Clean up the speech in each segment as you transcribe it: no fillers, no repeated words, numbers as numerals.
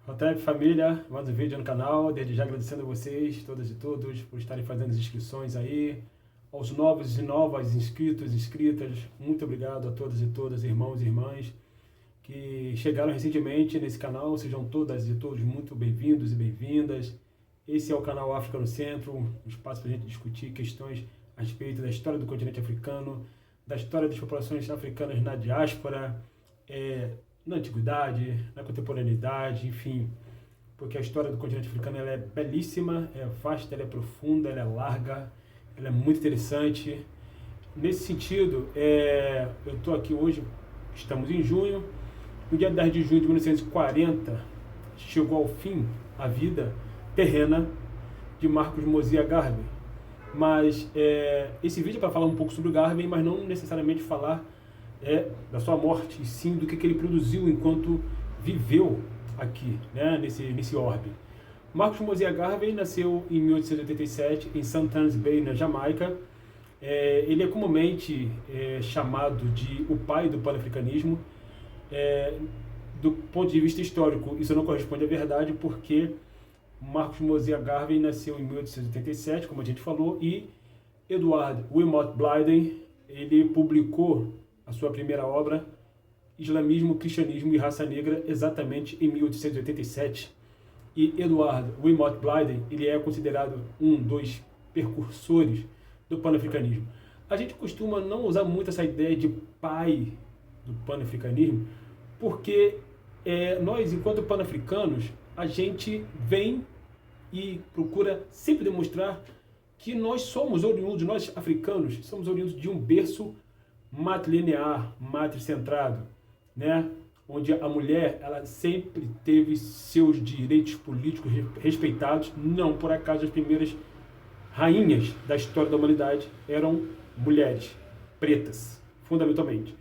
Rotep família, mais um vídeo no canal, desde já agradecendo a vocês, todas e todos, por estarem fazendo as inscrições aí, aos novos e novas inscritos e inscritas, muito obrigado a todas e todas, irmãos e irmãs, que chegaram recentemente nesse canal, sejam todas e todos muito bem-vindos e bem-vindas. Esse é o canal África no Centro, um espaço para a gente discutir questões a respeito da história do continente africano, da história das populações africanas na diáspora, na antiguidade, na contemporaneidade, enfim, porque a história do continente africano ela é belíssima, é vasta, ela é profunda, ela é larga, ela é muito interessante. Nesse sentido, eu estou aqui hoje, estamos em junho, no dia 10 de junho de 1940, chegou ao fim a vida terrena de Marcos Mosiah Garvey. Mas esse vídeo é para falar um pouco sobre o Garvey, mas não necessariamente falar da sua morte, e sim do que ele produziu enquanto viveu aqui, né, nesse orbe. Marcos Mosiah Garvey nasceu em 1887 em St. Anne's Bay, na Jamaica. Ele é comumente chamado de o pai do panafricanismo. Do ponto de vista histórico, isso não corresponde à verdade, porque Marcos Mosiah Garvey nasceu em 1887, como a gente falou, e Edward Wilmot Blyden, ele publicou a sua primeira obra, Islamismo, Cristianismo e Raça Negra, exatamente em 1887. E Edward Wilmot Blyden, ele é considerado um dos precursores do panafricanismo. A gente costuma não usar muito essa ideia de pai do panafricanismo, porque nós, enquanto panafricanos, a gente vem e procura sempre demonstrar que nós somos oriundos, nós africanos, somos oriundos de um berço matrilinear, matricentrado, né? Onde a mulher ela sempre teve seus direitos políticos respeitados. Não por acaso as primeiras rainhas da história da humanidade eram mulheres pretas, fundamentalmente.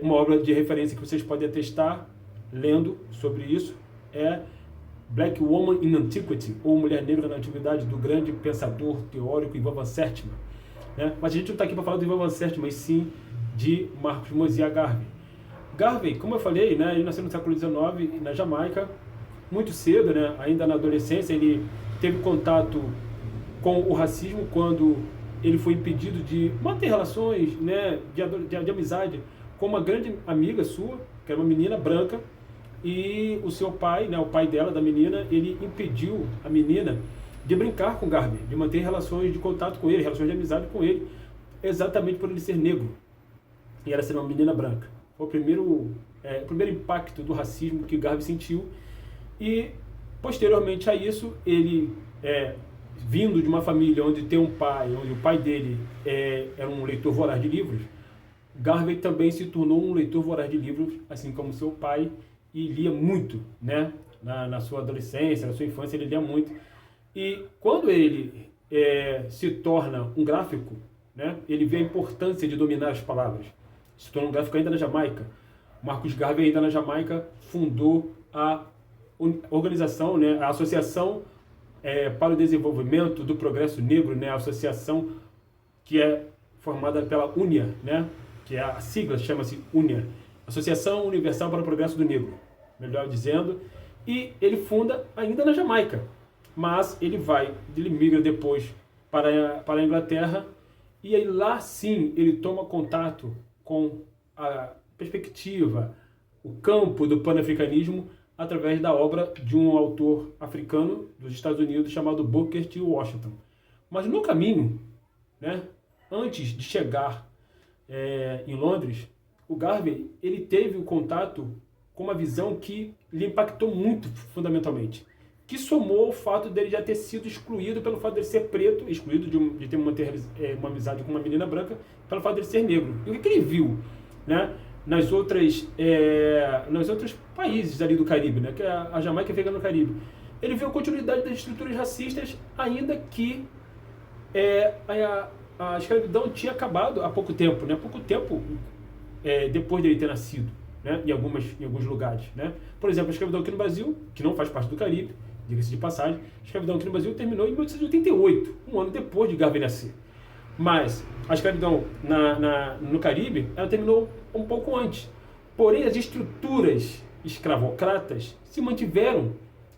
Uma obra de referência que vocês podem atestar lendo sobre isso é Black Woman in Antiquity, ou Mulher Negra na Antiguidade, do grande pensador teórico Ivan Van Sertima. Mas a gente não está aqui para falar do Ivan Van Sertima, mas sim de Marcos Mosiah Garvey. Garvey, como eu falei, né, ele nasceu no século XIX na Jamaica, muito cedo, né, ainda na adolescência, ele teve contato com o racismo quando ele foi impedido de manter relações, né, de amizade com uma grande amiga sua, que era uma menina branca, e o seu pai, né, o pai dela, da menina, ele impediu a menina de brincar com Garvey, de manter relações de contato com ele, relações de amizade com ele, exatamente por ele ser negro e ela ser uma menina branca. Foi o primeiro impacto do racismo que Garvey sentiu. E posteriormente a isso, ele vindo de uma família onde tem um pai, onde o pai dele era um leitor voraz de livros, Garvey também se tornou um leitor voraz de livros, assim como seu pai, e lia muito, né? Na sua adolescência, na sua infância, ele lia muito. E quando ele se torna um gráfico, né, ele vê a importância de dominar as palavras. Se torna um gráfico ainda na Jamaica. Marcos Garvey, ainda na Jamaica, fundou a organização, né, a Associação para o Desenvolvimento do Progresso Negro, né, a associação que é formada pela UNIA, né, que é a sigla, chama-se UNIA, Associação Universal para o Progresso do Negro, melhor dizendo, e ele funda ainda na Jamaica. Mas ele migra depois para a Inglaterra, e aí lá sim ele toma contato com a perspectiva, o campo do panafricanismo, através da obra de um autor africano dos Estados Unidos chamado Booker T. Washington. Mas no caminho, né, antes de chegar em Londres, o Garvey ele teve o contato com uma visão que lhe impactou muito fundamentalmente, que somou o fato dele já ter sido excluído pelo fato dele ser preto, excluído de ter manter uma amizade com uma menina branca, pelo fato dele ser negro. E o que ele viu, né, nos outros países ali do Caribe, né, que a Jamaica fica no Caribe? Ele viu a continuidade das estruturas racistas, ainda que a escravidão tinha acabado há pouco tempo, né, depois dele ter nascido, né, em alguns lugares, né? Por exemplo, a escravidão aqui no Brasil, que não faz parte do Caribe, diga-se de passagem, a escravidão aqui no Brasil terminou em 1888, um ano depois de Garvey nascer. Mas a escravidão no Caribe, ela terminou um pouco antes. Porém, as estruturas escravocratas se mantiveram,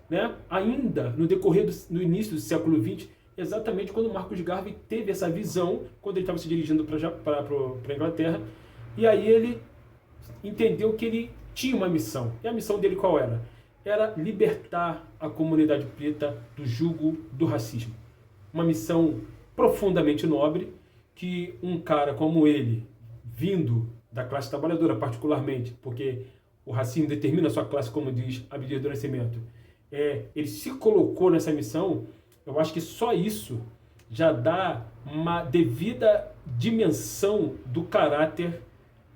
né, ainda no início do século XX, exatamente quando Marcus Garvey teve essa visão, quando ele estava se dirigindo para a Inglaterra, e aí ele entendeu que ele tinha uma missão. E a missão dele qual era? Era libertar a comunidade preta do jugo do racismo. Uma missão profundamente nobre, que um cara como ele, vindo da classe trabalhadora particularmente, porque o racismo determina a sua classe, como diz Abdias do Nascimento, ele se colocou nessa missão. Eu acho que só isso já dá uma devida dimensão do caráter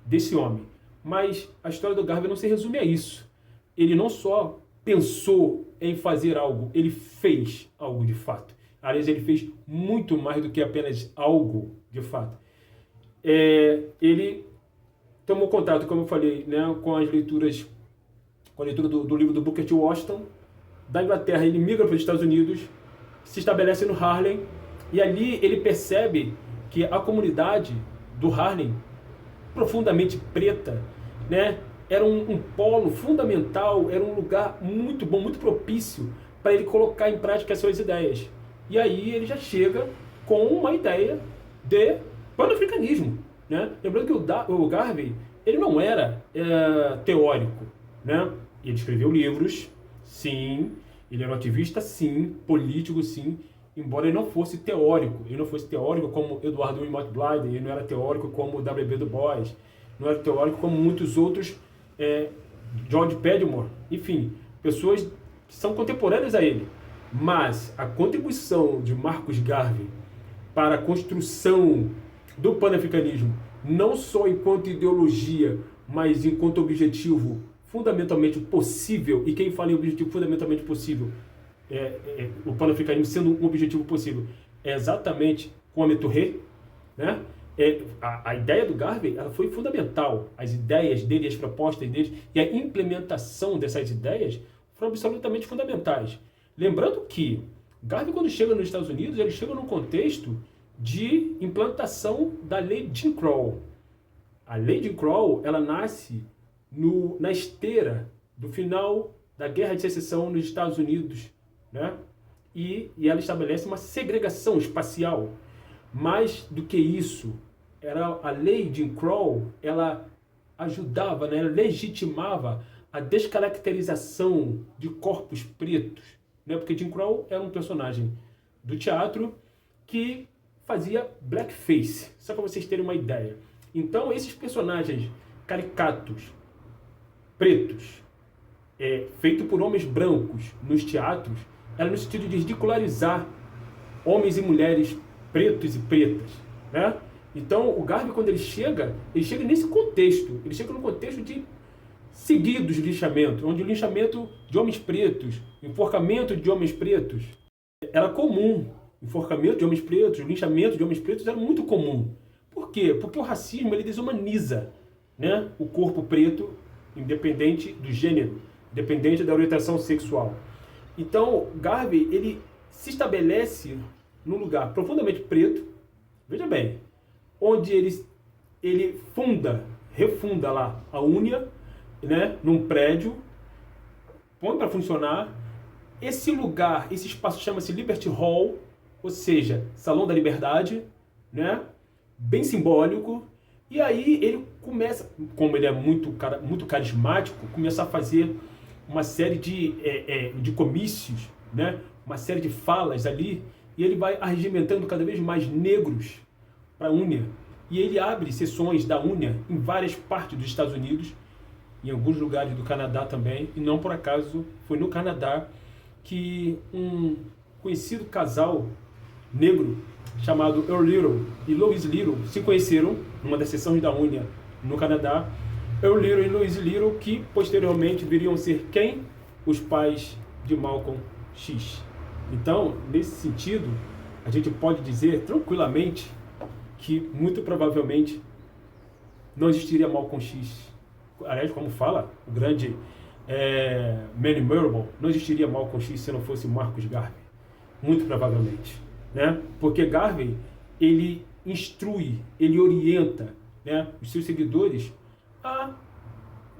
desse homem. Mas a história do Garvey não se resume a isso. Ele não só pensou em fazer algo, ele fez algo de fato. Aliás, ele fez muito mais do que apenas algo de fato. Ele tomou contato, como eu falei, né, com a leitura do livro do Booker T. Washington. Da Inglaterra, ele migra para os Estados Unidos, se estabelece no Harlem, e ali ele percebe que a comunidade do Harlem, profundamente preta, né, era um polo fundamental, era um lugar muito bom, muito propício para ele colocar em prática as suas ideias. E aí ele já chega com uma ideia de panafricanismo, né? Lembrando que o Garvey, ele não era teórico, né? Ele escreveu livros, sim, ele era um ativista, sim, político, sim, embora ele não fosse teórico. Ele não fosse teórico como Edward Wilmot Blythe, ele não era teórico como W.B. Du Bois, não era teórico como muitos outros, George Padmore, enfim, pessoas que são contemporâneas a ele. Mas a contribuição de Marcus Garvey para a construção do panafricanismo, não só enquanto ideologia, mas enquanto objetivo fundamentalmente possível, e quem fala em objetivo fundamentalmente possível, o panafricanismo sendo um objetivo possível, é exatamente Kwame Ture, né? A ideia do Garvey, ela foi fundamental. As ideias dele, as propostas dele e a implementação dessas ideias foram absolutamente fundamentais. Lembrando que Garvey, quando chega nos Estados Unidos, ele chega num contexto de implantação da lei Jim Crow. A lei Jim Crow, ela nasce na esteira do final da Guerra de Secessão nos Estados Unidos, né? E ela estabelece uma segregação espacial. Mais do que isso, a lei Jim Crow, ela ajudava, né? Ela legitimava a descaracterização de corpos pretos, né? Porque Jim Crow era um personagem do teatro que fazia blackface, só para vocês terem uma ideia. Então, esses personagens caricatos, pretos, feito por homens brancos nos teatros, era no sentido de ridicularizar homens e mulheres pretos e pretas, né? Então, o Garvey, quando ele chega nesse contexto, ele chega no contexto de seguidos linchamento, onde o linchamento de homens pretos, enforcamento de homens pretos, era comum. Enforcamento de homens pretos, linchamento de homens pretos era muito comum. Por quê? Porque o racismo, ele desumaniza, né, o corpo preto, independente do gênero, independente da orientação sexual. Então, Garvey, ele se estabelece num lugar profundamente preto, veja bem, onde ele refunda lá a UNIA, né, num prédio, põe para funcionar. Esse lugar, esse espaço chama-se Liberty Hall, ou seja, Salão da Liberdade, né, bem simbólico. E aí ele começa, como ele é muito carismático, começa a fazer uma série de comícios, né, uma série de falas ali, e ele vai arregimentando cada vez mais negros para a UNIA. E ele abre sessões da UNIA em várias partes dos Estados Unidos, em alguns lugares do Canadá também, e não por acaso foi no Canadá que um conhecido casal negro chamado Earl Little e Louise Little se conheceram numa das sessões da UNIA no Canadá. Earl Little e Louise Little, que posteriormente viriam ser quem? Os pais de Malcolm X. Então, nesse sentido, a gente pode dizer tranquilamente que muito provavelmente não existiria Malcolm X. Aliás, como fala o grande Manny Marable, não existiria Malcolm X se não fosse Marcus Garvey. Muito provavelmente, né? Porque Garvey, ele instrui, ele orienta, né, os seus seguidores a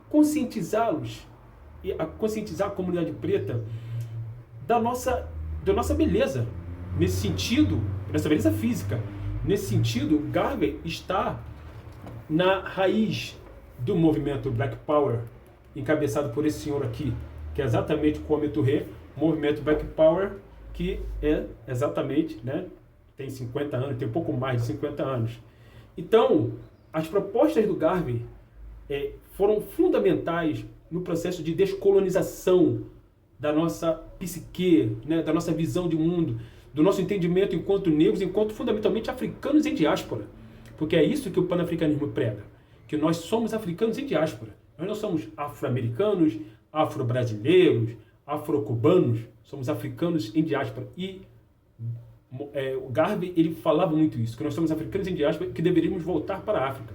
conscientizá-los a conscientizar a comunidade preta da nossa beleza, nesse sentido, nessa beleza física. Nesse sentido, Garvey está na raiz do movimento Black Power, encabeçado por esse senhor aqui, que é exatamente Kwame Ture, movimento Black Power, que é exatamente, né, tem 50 anos, tem um pouco mais de 50 anos. Então, as propostas do Garvey foram fundamentais no processo de descolonização da nossa psique, né, da nossa visão de mundo, do nosso entendimento enquanto negros, enquanto fundamentalmente africanos em diáspora. Porque é isso que o panafricanismo prega, que nós somos africanos em diáspora. Nós não somos afro-americanos, afro-brasileiros, afro-cubanos, somos africanos em diáspora. E o Garvey, ele falava muito isso, que nós somos africanos em diáspora, que deveríamos voltar para a África.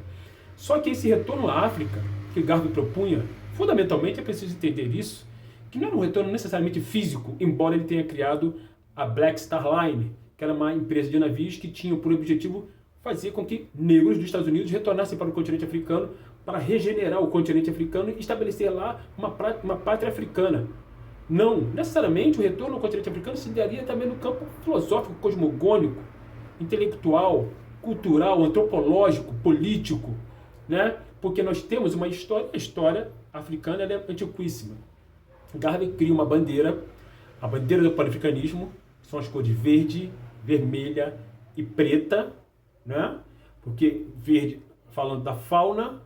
Só que esse retorno à África, que Garvey propunha, fundamentalmente é preciso entender isso, que não era um retorno necessariamente físico, embora ele tenha criado a Black Star Line, que era uma empresa de navios que tinha por objetivo fazer com que negros dos Estados Unidos retornassem para o continente africano para regenerar o continente africano e estabelecer lá uma pátria africana. Não, necessariamente o retorno ao continente africano se daria também no campo filosófico, cosmogônico, intelectual, cultural, antropológico, político, né? Porque nós temos uma história, a história africana ela é antiquíssima. Garvey cria uma bandeira, a bandeira do panafricanismo, são as cores verde, vermelha e preta, né? Porque verde falando da fauna,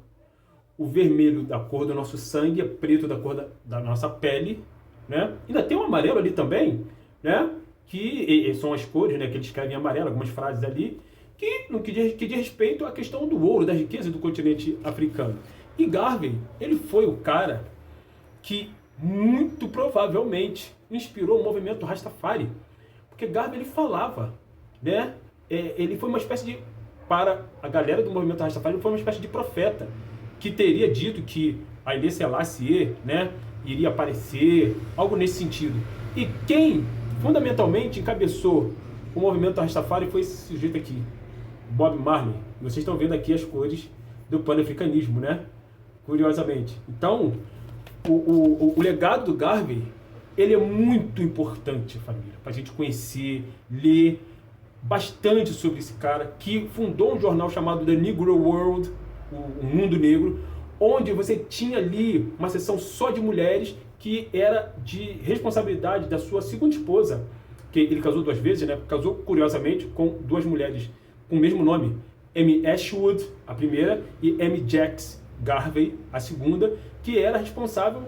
o vermelho da cor do nosso sangue, o preto da cor da nossa pele, né? Ainda tem um amarelo ali também, né? Que são as cores, né? Que eles escrevem em amarelo, algumas frases ali, que diz respeito à questão do ouro, da riqueza do continente africano. E Garvey, ele foi o cara que muito provavelmente inspirou o movimento Rastafari, porque Garvey ele falava, né? Ele foi uma espécie de, para a galera do movimento Rastafari, ele foi uma espécie de profeta, que teria dito que Haile Selassie, né, iria aparecer, algo nesse sentido. E quem fundamentalmente encabeçou o movimento Rastafari foi esse sujeito aqui, Bob Marley. Vocês estão vendo aqui as cores do panafricanismo, né? Curiosamente. Então, o legado do Garvey, ele é muito importante, família, para a gente conhecer, ler bastante sobre esse cara que fundou um jornal chamado The Negro World, o Mundo Negro, onde você tinha ali uma seção só de mulheres que era de responsabilidade da sua segunda esposa, que ele casou 2 vezes, né? Casou, curiosamente, com 2 mulheres com o mesmo nome, M. Ashwood, a primeira, e M. Jacks Garvey, a segunda, que era responsável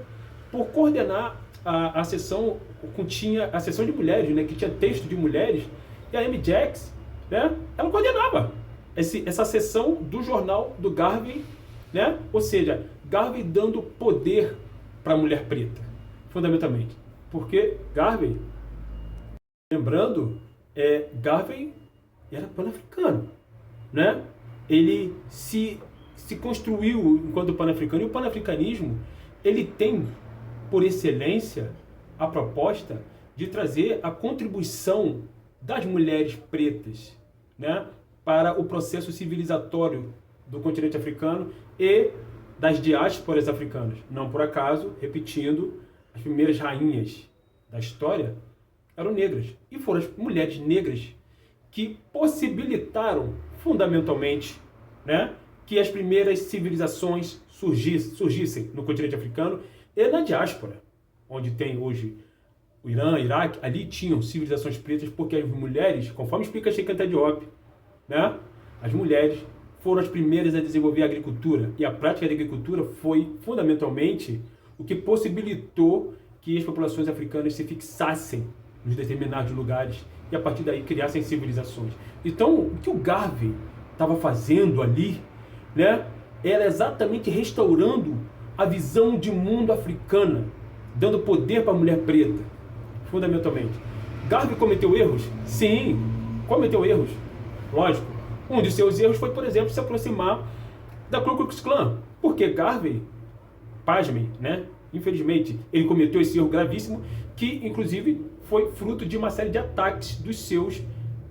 por coordenar a seção, continha a seção de mulheres, né? Que tinha texto de mulheres, e a M. Jacks, né? Ela coordenava essa seção do jornal do Garvey, né? Ou seja, Garvey dando poder para a mulher preta, fundamentalmente. Porque Garvey, lembrando, Garvey era pan-africano, né? Ele se construiu enquanto pan-africano, e o pan-africanismo, ele tem, por excelência, a proposta de trazer a contribuição das mulheres pretas, né, para o processo civilizatório do continente africano e das diásporas africanas. Não por acaso, repetindo, as primeiras rainhas da história eram negras. E foram as mulheres negras que possibilitaram, fundamentalmente, né, que as primeiras civilizações surgissem no continente africano e na diáspora, onde tem hoje o Irã, Iraque. Ali tinham civilizações pretas, porque as mulheres, conforme explica Cheikh Anta Diop, né, as mulheres foram as primeiras a desenvolver a agricultura, e a prática da agricultura foi fundamentalmente o que possibilitou que as populações africanas se fixassem nos determinados lugares e a partir daí criassem civilizações. Então, o que o Garvey estava fazendo ali, né, era exatamente restaurando a visão de mundo africana, dando poder para a mulher preta, fundamentalmente. Garvey cometeu erros? Sim, cometeu erros, lógico. Um de seus erros foi, por exemplo, se aproximar da Ku Klux Klan, porque Garvey, pasmem, né, infelizmente, ele cometeu esse erro gravíssimo, que inclusive foi fruto de uma série de ataques dos seus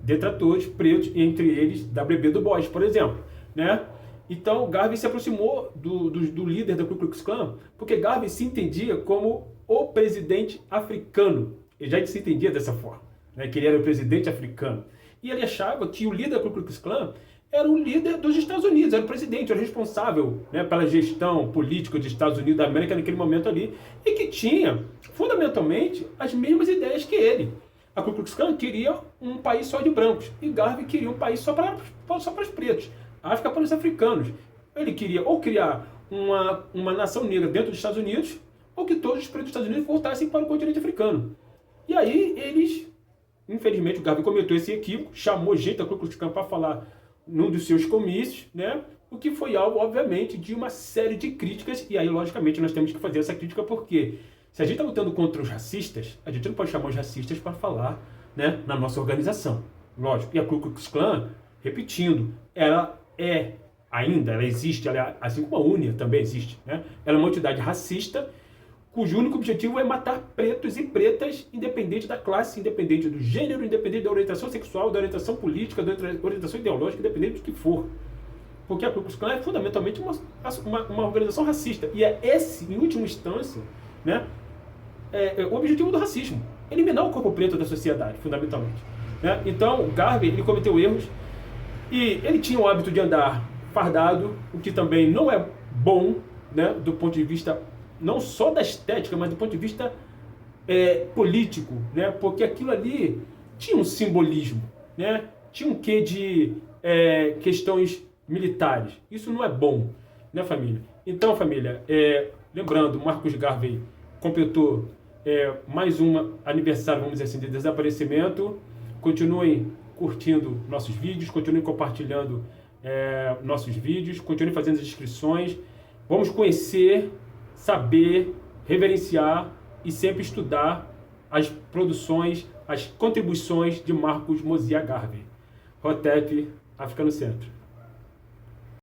detratores pretos, entre eles W.B. Du Bois, por exemplo, né? Então, Garvey se aproximou do líder da Ku Klux Klan, porque Garvey se entendia como o presidente africano. Ele já se entendia dessa forma, né, que ele era o presidente africano. E ele achava que o líder da Ku Klux Klan era o líder dos Estados Unidos, era o presidente, era o responsável, né, pela gestão política dos Estados Unidos da América naquele momento ali, e que tinha, fundamentalmente, as mesmas ideias que ele. A Ku Klux Klan queria um país só de brancos, e Garvey queria um país só para os pretos, África para os africanos. Ele queria ou criar uma nação negra dentro dos Estados Unidos, ou que todos os pretos dos Estados Unidos voltassem para o continente africano. E aí eles, infelizmente, o Garvey cometeu esse equívoco, chamou gente da Ku Klux Klan para falar num dos seus comícios, né? O que foi alvo, obviamente, de uma série de críticas, e aí, logicamente, nós temos que fazer essa crítica, porque se a gente está lutando contra os racistas, a gente não pode chamar os racistas para falar, né, na nossa organização. Lógico. E a Ku Klux Klan, repetindo, ela existe, assim como a UNIA também existe, né? Ela é uma entidade racista, cujo único objetivo é matar pretos e pretas, independente da classe, independente do gênero, independente da orientação sexual, da orientação política, da orientação ideológica, independente do que for. Porque a Ku Klux Klan é fundamentalmente uma organização racista. E é esse, em última instância, né, o objetivo do racismo. Eliminar o corpo preto da sociedade, fundamentalmente. Né? Então, Garvey, ele cometeu erros e ele tinha o hábito de andar fardado, o que também não é bom, né, do ponto de vista não só da estética, mas do ponto de vista político, né? Porque aquilo ali tinha um simbolismo, né? Tinha um quê de questões militares. Isso não é bom, né, família? Então, família, lembrando, Marcus Garvey completou mais um aniversário, vamos dizer assim, de desaparecimento. Continuem curtindo nossos vídeos, continuem compartilhando nossos vídeos, continuem fazendo as inscrições. Vamos conhecer, saber, reverenciar e sempre estudar as produções, as contribuições de Marcus Mosiah Garvey. Hotep, África no Centro.